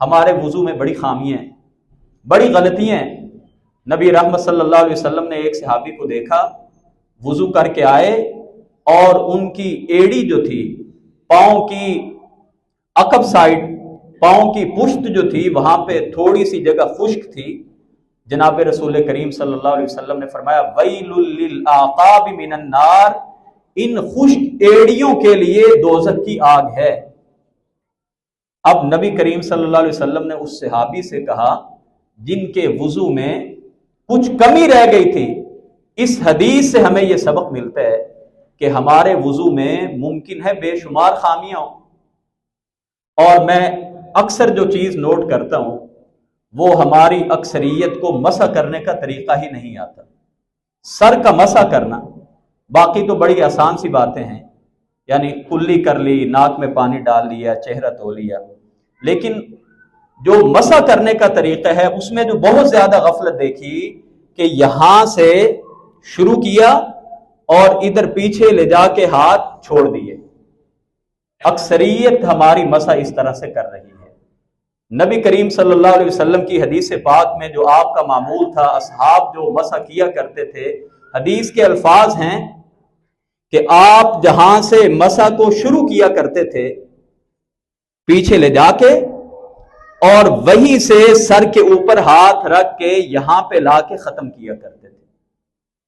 ہمارے وضو میں بڑی خامیاں ہیں، بڑی غلطیاں ہیں۔ نبی رحمت صلی اللہ علیہ وسلم نے ایک صحابی کو دیکھا، وضو کر کے آئے اور ان کی ایڑی جو تھی، پاؤں کی عقب سائڈ، پاؤں کی پشت جو تھی، وہاں پہ تھوڑی سی جگہ خشک تھی۔ جناب رسول کریم صلی اللہ علیہ وسلم نے فرمایا ویل للعقاب من النار، ان خشک ایڑیوں کے لیے دوزخ کی آگ ہے۔ اب نبی کریم صلی اللہ علیہ وسلم نے اس صحابی سے کہا جن کے وضو میں کچھ کمی رہ گئی تھی، اس حدیث سے ہمیں یہ سبق ملتا ہے کہ ہمارے وضو میں ممکن ہے بے شمار خامیاں ہوں، اور میں اکثر جو چیز نوٹ کرتا ہوں وہ ہماری اکثریت کو مسح کرنے کا طریقہ ہی نہیں آتا۔ سر کا مسح کرنا، باقی تو بڑی آسان سی باتیں ہیں، یعنی کلی کر لی، ناک میں پانی ڈال لیا، چہرہ دھو لیا، لیکن جو مسح کرنے کا طریقہ ہے اس میں جو بہت زیادہ غفلت دیکھی کہ یہاں سے شروع کیا اور ادھر پیچھے لے جا کے ہاتھ چھوڑ دیے۔ اکثریت ہماری مسح اس طرح سے کر رہی ہے۔ نبی کریم صلی اللہ علیہ وسلم کی حدیث پاک میں جو آپ کا معمول تھا، اصحاب جو مسح کیا کرتے تھے، حدیث کے الفاظ ہیں کہ آپ جہاں سے مسح کو شروع کیا کرتے تھے پیچھے لے جا کے، اور وہیں سے سر کے اوپر ہاتھ رکھ کے یہاں پہ لا کے ختم کیا کرتے تھے۔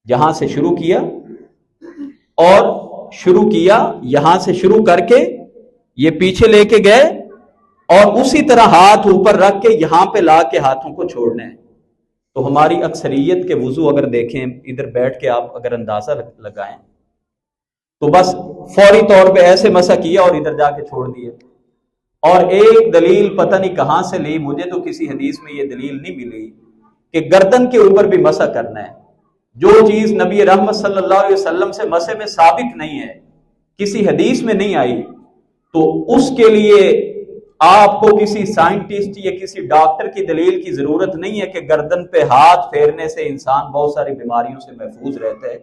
جہاں سے شروع کیا یہاں سے شروع کر کے یہ پیچھے لے کے گئے، اور اسی طرح ہاتھ اوپر رکھ کے یہاں پہ لا کے ہاتھوں کو چھوڑنا ہے۔ تو ہماری اکثریت کے وضو اگر دیکھیں، ادھر بیٹھ کے آپ اگر اندازہ لگائیں تو بس فوری طور پہ ایسے مسح کیا اور ادھر جا کے چھوڑ دیے۔ اور ایک دلیل پتہ نہیں کہاں سے لی، مجھے تو کسی حدیث میں یہ دلیل نہیں ملی کہ گردن کے اوپر بھی مسح کرنا ہے۔ جو چیز نبی رحمت صلی اللہ علیہ وسلم سے مسح میں ثابت نہیں ہے، کسی حدیث میں نہیں آئی، تو اس کے لیے آپ کو کسی سائنٹسٹ یا کسی ڈاکٹر کی دلیل کی ضرورت نہیں ہے کہ گردن پہ ہاتھ پھیرنے سے انسان بہت ساری بیماریوں سے محفوظ رہتا ہے۔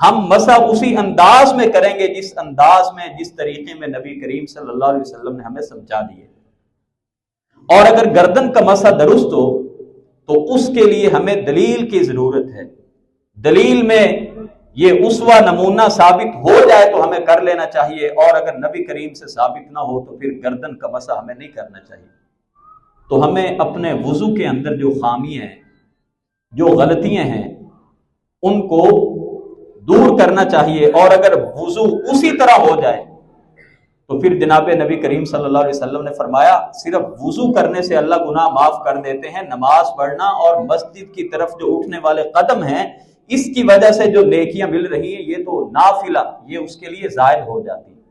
ہم مسح اسی انداز میں کریں گے جس انداز میں، جس طریقے میں نبی کریم صلی اللہ علیہ وسلم نے ہمیں سمجھا دیے۔ اور اگر گردن کا مسح درست ہو تو اس کے لیے ہمیں دلیل کی ضرورت ہے۔ دلیل میں یہ اسوہ نمونہ ثابت ہو جائے تو ہمیں کر لینا چاہیے، اور اگر نبی کریم سے ثابت نہ ہو تو پھر گردن کا مسح ہمیں نہیں کرنا چاہیے۔ تو ہمیں اپنے وضو کے اندر جو خامیاں ہیں، جو غلطیاں ہیں، ان کو دور کرنا چاہیے، اور اگر وضو اسی طرح ہو جائے تو پھر جناب نبی کریم صلی اللہ علیہ وسلم نے فرمایا صرف وضو کرنے سے اللہ گناہ معاف کر دیتے ہیں، نماز پڑھنا اور مسجد کی طرف جو اٹھنے والے قدم ہیں، اس کی وجہ سے جو نیکیاں مل رہی ہیں، یہ تو نافلہ، یہ اس کے لیے زائد ہو جاتی ہیں۔